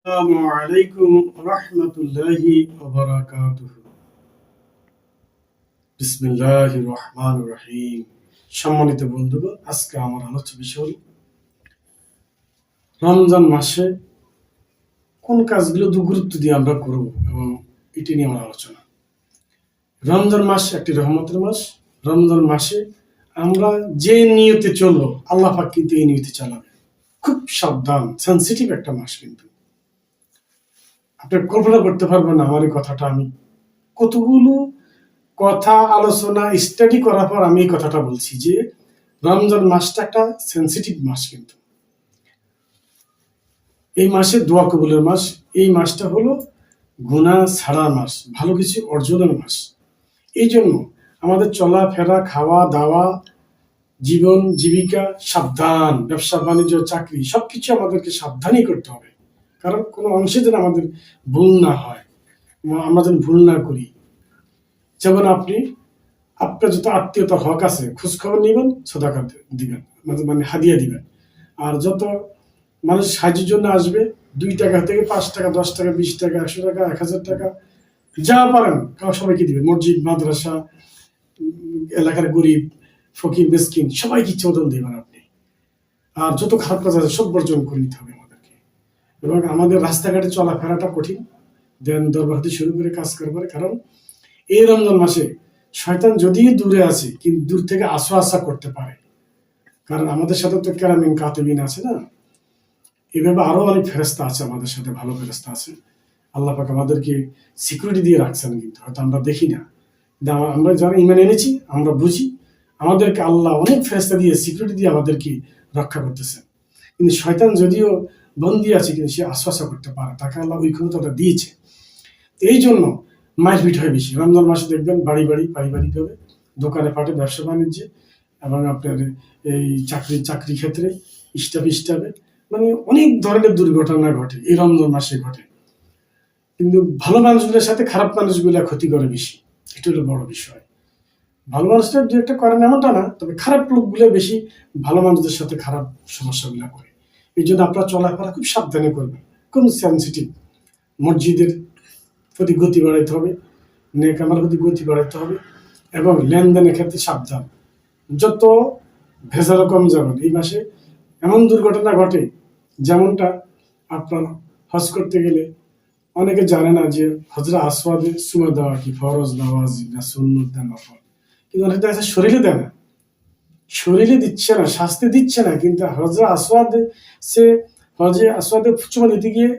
আসসালামু আলাইকুম রহমতুল্লাহি ওয়া বারাকাতুহু। বিসমিল্লাহির রহমানির রহিম। সম্মানিত বন্ধুগণ, আজকে আমার আলোচ্য বিষয় হল রমজান মাসে কোন কাজগুলো গুরুত্ব দিয়ে আমরা করব এবং এটি নিয়ে আমার আলোচনা। রমজান মাস একটি রহমতের মাস। রমজান মাসে আমরা যে নিয়তে চলবো, আল্লাহ পাক কিন্তু এই নিয়তে চালাবে। খুব সাবধান, সেনসিটিভ একটা মাস। কিন্তু আপনি কল্পনা করতে পারবেন না আমার এই কথাটা আমি কতগুলো কথা আলোচনা স্টাডি করার পর আমি এই কথাটা বলছি যে রমজান মাসটা একটা সেনসিটিভ মাস। কিন্তু এই মাসে দোয়া কবুলের মাস। এই মাসটা হলো গুনাহ ছাড়ার মাস, ভালো কিছু অর্জনের মাস। এই জন্য আমাদের চলাফেরা, খাওয়া দাওয়া, জীবন জীবিকা সাবধান, ব্যবসা বাণিজ্য, চাকরি সবকিছু আমাদেরকে সাবধানই করতে হবে। কারণ কোনো অংশে যেন আমাদের ভুল না হয়, আমরা যেন ভুল না করি। যেমন আপনার যত আত্মীয়তা হক আছে, খোঁজ খবর নিবেন, সদাকা দিবেন, মানে হাদিয়া দিবেন। আর যত মানুষ সাহায্যের জন্য আসবে, 2 টাকা থেকে 5 টাকা, 10 টাকা, 20 টাকা, 100 টাকা, 1000 টাকা, যা পারেন সবাইকে দিবেন। মসজিদ, মাদ্রাসা, এলাকার গরিব, ফকির, মিসকিন সবাইকে ইচ্ছে মতন দিবেন আপনি। আর যত খারাপ কাজ আছে সব বর্জন করে নিতে হবে আমাদেরকে। এবং আমাদের রাস্তাঘাটে চলাফেরাটা কঠিন, দেন দরবার হতে শুরু করে কাজ করবার। কারণ এই রমজান মাসে শয়তান যদিও দূরে আছে, কিন্তু দূর থেকে আশা করতে পারে। কারণ আমাদের সাথে তো কেরামিন কাতিবিন আছে না, এভাবে আরো অনেক ফেরেশতা আছে আমাদের সাথে, ভালো ফেরেশতা আছে। আল্লাহ পাক আমাদেরকে সিকিউরিটি দিয়ে রাখছেন, কিন্তু হয়তো আমরা দেখি না। আমরা যারা ইমান এনেছি আমরা বুঝি আমাদেরকে আল্লাহ অনেক ফেরেশতা দিয়ে সিকিউরিটি দিয়ে আমাদেরকে রক্ষা করতেছেন। কিন্তু শয়তান যদিও বন্দী আছে, কিন্তু সে আশ্বাসা করতে পারে, তাকে আল্লাহ ওই ক্ষমতাটা দিয়েছে। এই জন্য মারপিট হয় বেশি রমজান মাসে। দেখবেন বাড়ি বাড়ি, পারিবারিকভাবে, দোকানে পাটে, ব্যবসা বাণিজ্যে, এবং আপনার এই চাকরি ক্ষেত্রে, স্টাফে, মানে অনেক ধরনের দুর্ঘটনা ঘটে এই রমজান মাসে ঘটে। কিন্তু ভালো মানুষগুলোর সাথে খারাপ মানুষগুলা ক্ষতি করে বেশি, এটা হলো বড় বিষয়। ভালো মানুষটা দু একটা করে না এমনটা না, তবে খারাপ লোকগুলো বেশি ভালো মানুষদের সাথে খারাপ সমস্যাগুলো করে। এই জন্য আপনার চলাফেরা খুব সাবধানে করবেন, খুব সেন্সিটিভ। মসজিদের প্রতি গতি বাড়াইতে হবে, নেকামার প্রতি গতি বাড়াইতে হবে, এবং লেনদেনের ক্ষেত্রে সাবধান। যত ভেজাল কম যাবেন। এই মাসে এমন দুর্ঘটনা ঘটে, যেমনটা আপনার হজ করতে গেলে অনেকে জানে না যে হজরা আসওয়াদে চুমা দেওয়া কি ফরজ, নামাজ না সুন্নত না নফল। কিন্তু অনেক দেখা যাচ্ছে শরীরে দেয় না, শরীরে দিচ্ছে না, শাস্তি দিচ্ছে না, কিন্তু হজরা আসওয়াদে সে হজে আসওয়াদে চুমা দিতে গিয়ে